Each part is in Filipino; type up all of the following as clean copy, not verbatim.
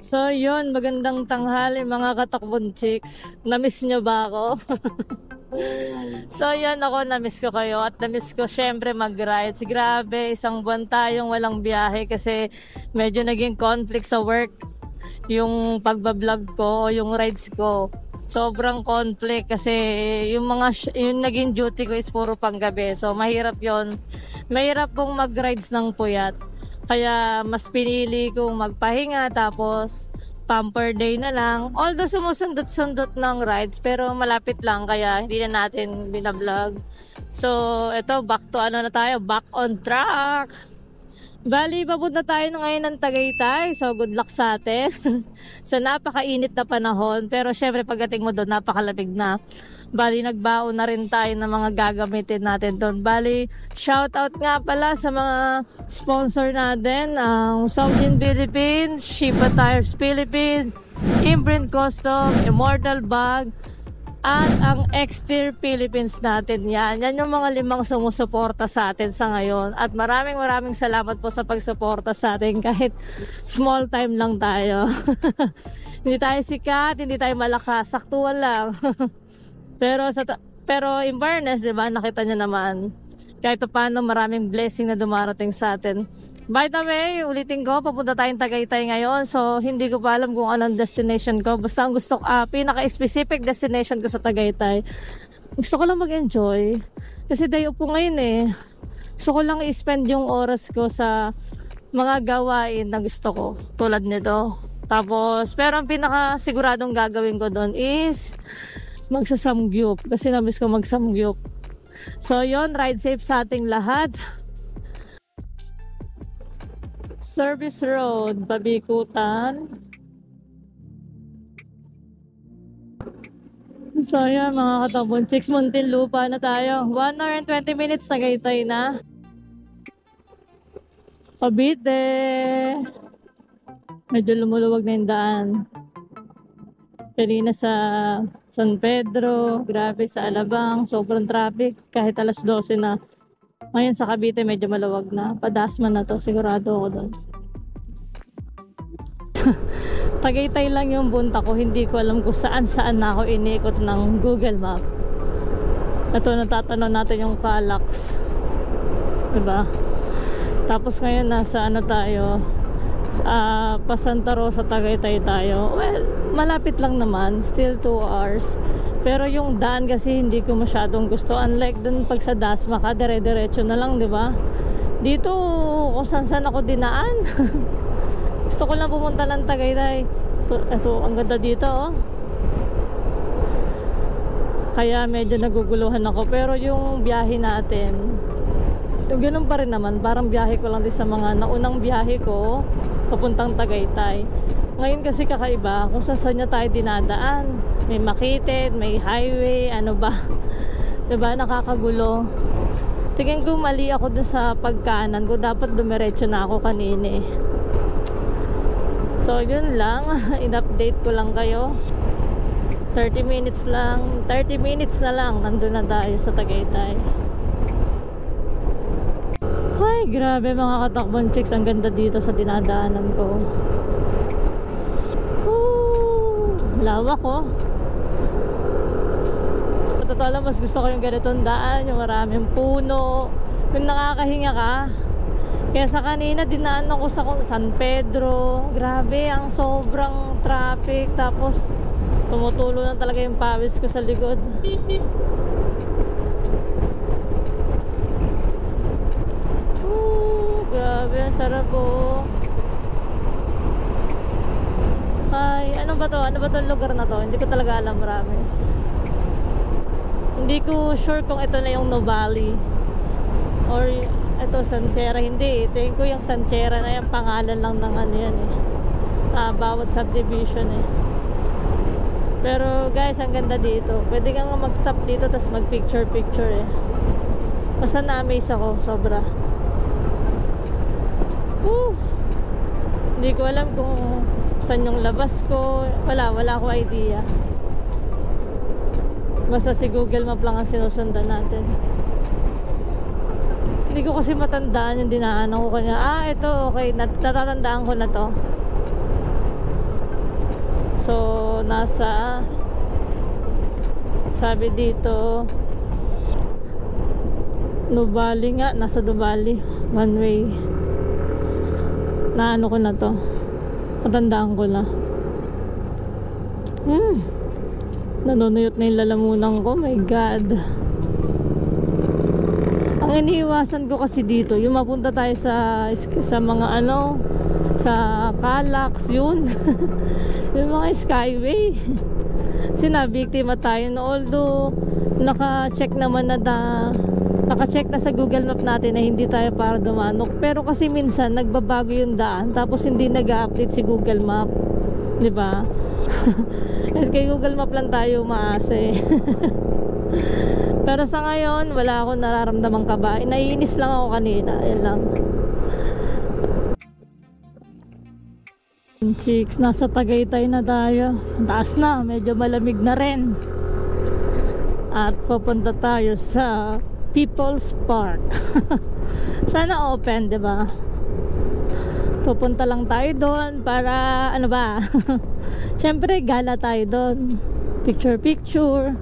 So yun, magandang tanghali mga katakbon chicks. Namiss nyo ba ako? So yun, ako namiss ko kayo at namiss ko syempre mag-rides. Grabe, isang buwan tayong walang biyahe kasi medyo naging conflict sa work yung pagbablog ko o yung rides ko. Sobrang conflict kasi yung naging duty ko is puro panggabi. So mahirap yon. Mahirap pong mag-rides ng puyat. Kaya mas pinili kong magpahinga tapos pamper day na lang. Although sumusundot-sundot ng rides pero malapit lang kaya hindi na natin binablog. So ito back to ano na tayo, back on track. Bali, papunta tayo na ngayon ng Tagaytay. So, good luck sa atin. Sa napakainit na panahon. Pero syempre, pagdating mo doon, napakalamig na. Bali, nagbaon na rin tayo ng mga gagamitin natin doon. Bali, shoutout nga pala sa mga sponsor natin. Ang Southern Philippines, Shipa Tires Philippines, Imprint Custom, Immortal Bag, at ang Exterior Philippines natin. Yan yung mga limang sumusuporta sa atin sa ngayon. At maraming salamat po sa pagsuporta sa atin kahit small time lang tayo. Hindi tayo sikat, hindi tayo malakas, saktuan lang. pero in fairness, 'di ba? Nakita niyo naman kahit paano maraming blessing na dumarating sa atin. By the way, ulitin ko, papunta tayong Tagaytay ngayon. So, hindi ko pa alam kung anong destination ko. Basta ang gusto ko, pinaka-specific destination ko sa Tagaytay. Gusto ko lang mag-enjoy. Kasi day off ko ngayon eh. Gusto ko lang i-spend yung oras ko sa mga gawain na gusto ko. Tulad nito. Tapos, pero ang pinaka-siguradong gagawin ko doon is magsasamgyup. Kasi namiss ko magsamgyup. So, yon, ride safe sa ating lahat. Service Road, Babikutan. So yan mga katabon, chicks, Muntinlupa na tayo. 1 hour and 20 minutes, Tagaytay na. Cavite. Medyo lumuluwag na yung daan. Kanina sa San Pedro, grabe sa Alabang, sobrang traffic kahit alas 12 na. Ngayon sa Cavite medyo maluwag na. Padasman na to, sigurado ako doon. Tagaytay lang yung punta ko. Hindi ko alam kung saan na ako iniikot ng Google Map. Ito, natatanaw natin yung Calax. Diba? Tapos ngayon nasa ano tayo, pa Santa Rosa, Tagaytay tayo. Well, malapit lang naman. Still 2 hours. Pero yung daan kasi hindi ko masyadong gusto. Unlike dun pag sa Dasma ka, dire-diretso na lang, di ba? Dito, kung saan ako dinaan. Gusto ko lang pumunta ng Tagaytay. Ito, ang ganda dito, oh. Kaya medyo naguguluhan ako. Pero yung biyahe natin, ganun pa rin naman. Parang biyahe ko lang din sa mga naunang biyahe ko, papuntang Tagaytay. Ngayon kasi kakaiba, kung saan niya tayo dinadaan. May Makitid, may highway, ano ba? Diba? Nakakagulo. Tingin ko mali ako dun sa pagkanan ko. Dapat dumiretso na ako kanina eh. So, yun lang. In-update ko lang kayo. 30 minutes lang. 30 minutes na lang. Nandun na tayo sa Tagaytay. Ay, grabe mga katakbon chicks. Ang ganda dito sa dinadaanan ko. Lawak oh. Totoo lang, mas gusto ko yung ganitong daan, yung maraming puno, yung nakakahinga ka. Kaya sa kanina dinaan ako sa San Pedro. Grabe, ang sobrang traffic. Tapos tumutulo na talaga yung pawis ko sa likod. Grabe, ang sarap oh. Ay, ano ba to? Ano ba tong lugar na to? Hindi ko talaga alam, promise. Hindi ko sure kung ito na yung Nuvali or ito Sanchera. Hindi, tingin ko yung Sanchera na yung pangalan lang ng ano yan eh. Bawat subdivision eh. Pero guys, ang ganda dito. Pwede kang mag-stop dito tapos mag-picture eh. Basta na-amaze ako, sobra. Hindi ko alam kung saan yung labas ko. Wala akong idea. Basta si Google Map lang ang sinusundan natin. Hindi ko kasi matandaan yung dinaanan ko kanya. Ito, okay. Natatandaan ko na to. So, sabi dito, Nubali nga, nasa Nubali. One way. Na ano ko na to. Matandaan ko na. Nanunuyot na yung lalamunan ko. My God. Ang iniiwasan ko kasi dito, yung mapunta tayo sa mga ano, sa Calax, yun. Yung mga skyway. Sinabiktima tayo na although naka-check na sa Google Map natin na hindi tayo para dumanok, pero kasi minsan nagbabago yung daan tapos hindi nag-update si Google Map, di ba? Kasi kay Google Map lang tayo umaasa eh. Pero sa ngayon wala akong nararamdamang kaba. Naiinis lang ako kanina, yun lang. Chicks, nasa Tagaytay na tayo. Taas na, medyo malamig na rin. At pupunta tayo sa People's Park. Sana open, 'di ba? Pupunta lang tayo doon para ano ba? Syempre gala tayo doon. Picture.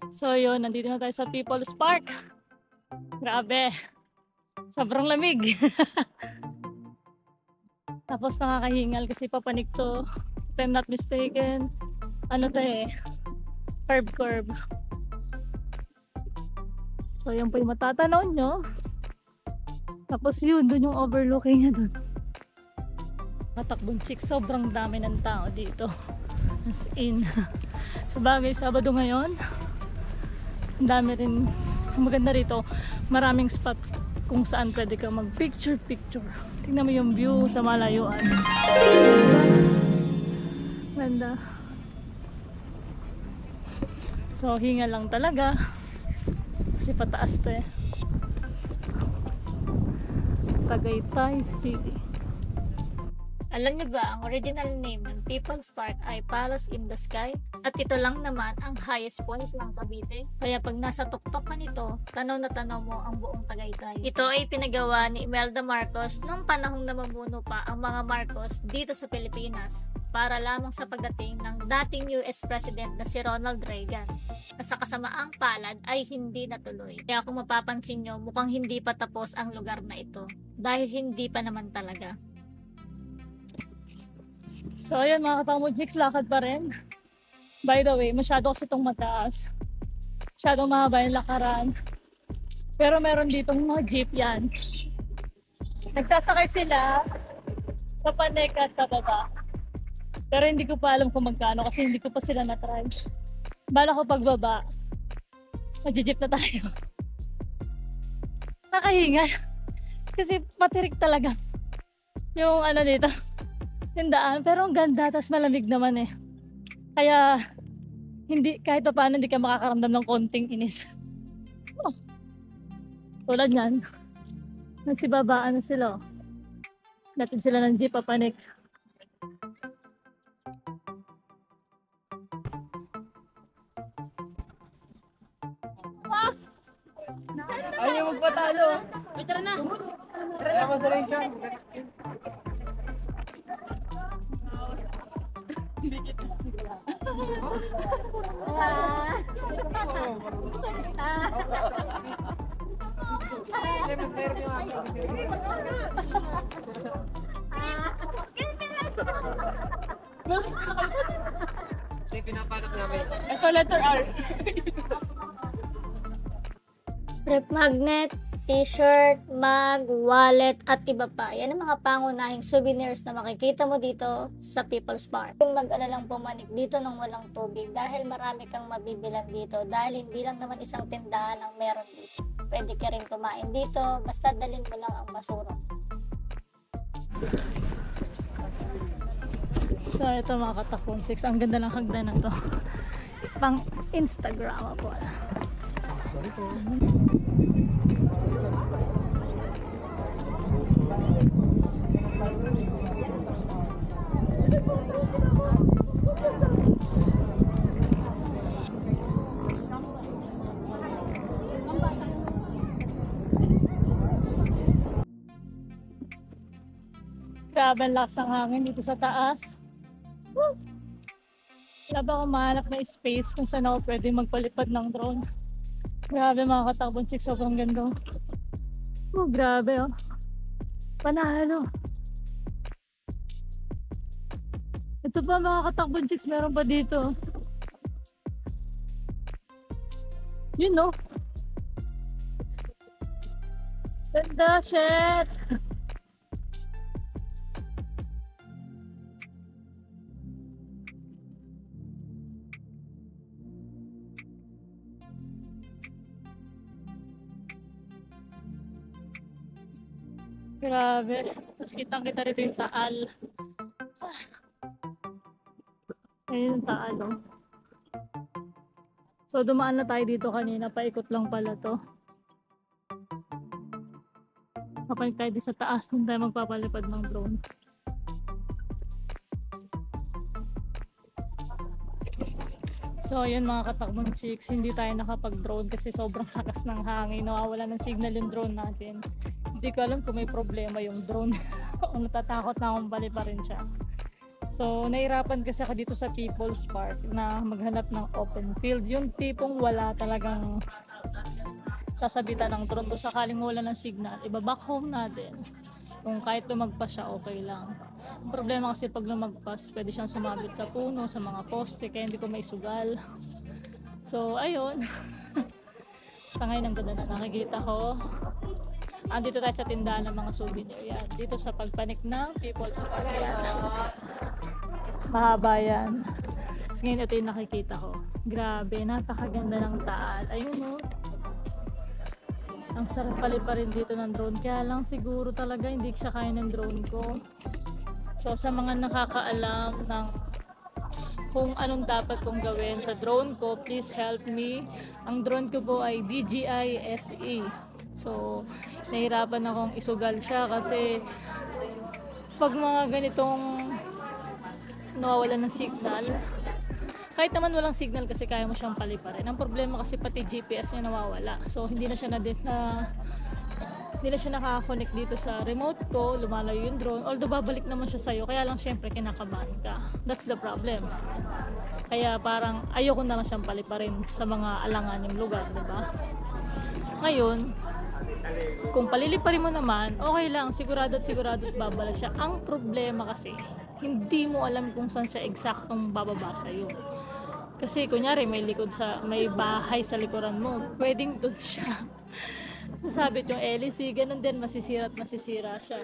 So yun, nandito na tayo sa People's Park. Grabe, sobrang lamig. Tapos nakakahingal kasi papanik to. If I'm not mistaken, ano to eh, curve. So yun po yung matatanaw nyo. Tapos yun, dun yung overlooking niya dun. Matakbong chick, sobrang dami ng tao dito. As in. So bagay, Sabado ngayon. Ang dami rin, maganda rito, maraming spot kung saan pwede kang mag picture. Tingnan mo yung view sa malayuan. Ganda. So hinga lang talaga kasi pataas to eh. Tagaytay City. Alam niyo ba, ang original name ng People's Park ay Palace in the Sky? At ito lang naman ang highest point ng Cavite. Kaya pag nasa tuktok ka nito, tanaw na tanaw mo ang buong Tagaytay. Ito ay pinagawa ni Imelda Marcos nung panahong namumuno pa ang mga Marcos dito sa Pilipinas para lamang sa pagdating ng dating US President na si Ronald Reagan. Sa kasamaang palad ay hindi natuloy. Kaya kung mapapansin nyo, mukhang hindi pa tapos ang lugar na ito. Dahil hindi pa naman talaga. So ayun mga katamo jigs, lakad pa rin. By the way, masyado kasi itong mataas. Masyadong mahaba yung lakaran. Pero meron ditong mga jeep yan. Nagsasakay sila sa panek at pababa. Pero hindi ko pa alam kung magkano kasi hindi ko pa sila na-try. Bala ko pagbaba, mag-jeep na tayo. Nakahinga. Kasi patirik talaga yung ano dito, yung daan. Pero ang ganda, tas malamig naman eh. Kaya hindi, kahit pa paano hindi ka makakaramdam ng konting inis. Oh. Tulad yan, nagsibabaan na sila. Natin sila ng jeep papanik. Ayaw magpatalo. Ay, tara na. Tara na. Sa race yan. Ito pinapalap namin. Ito letter R. Rep magnet, t-shirt, mug, wallet, at iba pa. Yan ang mga pangunahing souvenirs na makikita mo dito sa People's Park. Kung mag-ala lang pumanik dito nang walang tubig dahil marami kang mabibilan dito dahil hindi lang naman isang tindahan ang meron dito. Pwede ka rin kumain dito, basta dalhin mo lang ang basura. So ito mga katakong chicks, ang ganda ng hagdan na to. Pang Instagram po. Sorry po. Grabe ang lakas ng hangin dito sa taas. Woo! Wala ba akong mahanap na space kung saan ako pwede magpalipad ng drone. Grabe mga katakbong chicks, sobrang ganda. Oh, grabe oh. Panalo. Ito pa mga katakbong chicks, meron pa dito. Yun no. Ganda, shit. Grabe. Tapos kitang-kita rito yung Taal. Ayun yung Taal, oh. So, dumaan na tayo dito kanina. Paikot lang pala to. Kapag tayo di sa taas, nung tayo magpapalipad ng drone. So, ayun mga katakbong chicks. Hindi tayo nakapag-drone kasi sobrang lakas ng hangin. Nawawala ng signal yung drone natin. Hindi ko alam kung may problema yung drone o natatakot na akong bali pa rin siya. So, nahirapan kasi ako dito sa People's Park na maghanap ng open field. Yung tipong wala talagang sasabitan ng drone. Kung sakaling wala ng signal, iba-back home natin. Kung kahit lumagpas siya, okay lang. Ang problema kasi pag lumagpas, pwede siyang sumabit sa puno, sa mga poste, kaya hindi ko may sugal. So, ayun. Sa ngayon, ang ganda na nakikita ko. Andito tayo sa tindahan ng mga souvenir yan. Dito sa pagpanik ng People's Park yan. Mahaba yan. Tapos ngayon ito yung nakikita ko. Grabe, napakaganda ng Taal. Ayun o. Ang sarap pa rin dito ng drone. Kaya lang siguro talaga hindi siya kaya ng drone ko. So sa mga nakakaalam ng kung anong dapat kong gawin sa drone ko, please help me. Ang drone ko po ay DJI SE. So, nahirapan akong isugal siya kasi pag mga ganitong nawawalan ng signal, kahit naman walang signal kasi kaya mo siyang paliparin. Ang problema kasi pati GPS niya nawawala. So, hindi na siya nakakonect dito sa remote ko, lumalayo yung drone. Although babalik naman siya sa'yo, kaya lang syempre kinakabahan ka. That's the problem. Kaya parang ayoko na lang siyang paliparin sa mga alanganing lugar, diba? Ngayon, kung paliliparin mo naman, okay lang, sigurado at babalik siya. Ang problema kasi, hindi mo alam kung saan siya eksaktong bababa sa'yo. Kasi kunyari may bahay sa likuran mo, pwedeng doon siya masabit yung LEC, ganun din, masisira siya.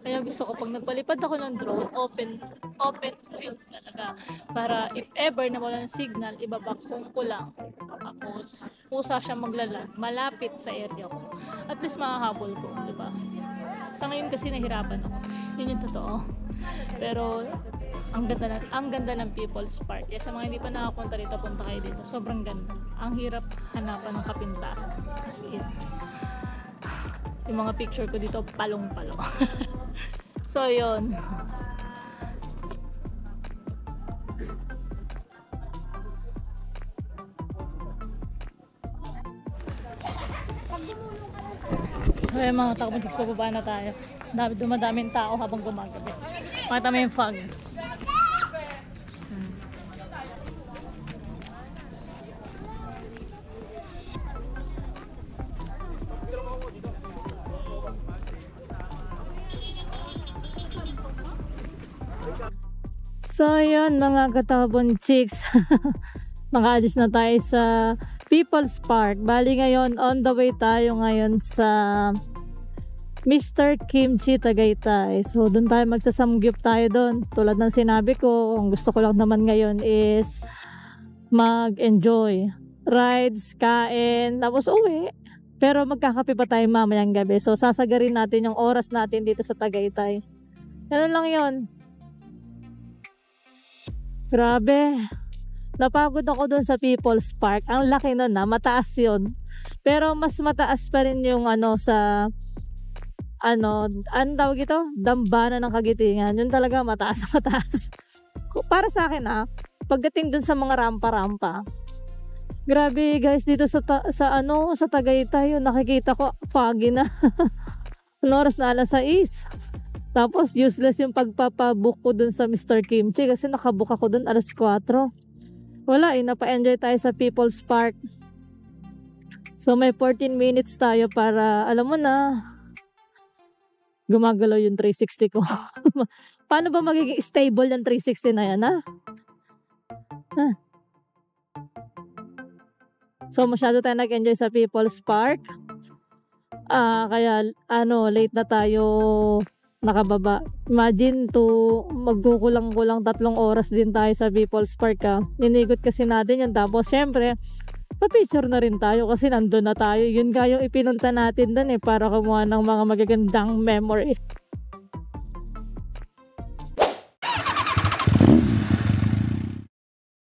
Kaya gusto ko pag nagpalipad ako ng drone, open field talaga. Para if ever na wala ng signal, ibaback home ko lang. Tapos, pusa siya maglalag, malapit sa area ko. At least makahabol ko, di ba? Sa ngayon kasi nahirapan ako. Yun yung totoo. Pero, ang ganda ng People's Park. Kaya sa mga hindi pa nakapunta dito, punta kayo dito. Sobrang ganda. Ang hirap hanapan ng kapintasan. As in. Yung mga picture ko dito, palong-palo. So, yun. So, yung mga takbong chicks, pababa na tayo. Dumadaming tao habang gumagabi. Makita mo yung fog. So, yun mga katabon chicks. Nakaalis na tayo sa People's Park. Bali ngayon, on the way tayo ngayon sa Mr. Kimchi Tagaytay. So, doon tayo magsasamgyup tayo doon. Tulad ng sinabi ko, ang gusto ko lang naman ngayon is mag-enjoy. Rides, kain, tapos uwi. Pero magkakape pa tayo mamayang gabi. So, sasagarin natin yung oras natin dito sa Tagaytay. Ganun lang yun. Grabe. Napagod ako doon sa People's Park. Ang laki nun na, mataas yun. Pero mas mataas pa rin yung sa ano tawag ito? Dambana ng Kagitingan. Yun talaga mataas na mataas. Para sa akin pagdating dun sa mga rampa-rampa. Grabe guys, dito sa Tagaytay, yun, nakikita ko foggy na. Oras na alas 6. Tapos useless yung pagpapabook ko dun sa Mr. Kimchi kasi nakabook ako dun alas 4. Wala napa-enjoy tayo sa People's Park. So may 14 minutes tayo para, alam mo na, gumagalaw yung 360 ko. Paano ba magiging stable yung 360 na yan, ha? So masyado tayo nag-enjoy sa People's Park. Kaya late na tayo nakababa. Imagine magkukulang-kulang 3 oras din tayo sa People's Park. Inigot kasi natin yun. Tapos syempre, pa-picture na rin tayo kasi nandun na tayo. Yun yung ipinunta natin dun para kumuha ng mga magagandang memories.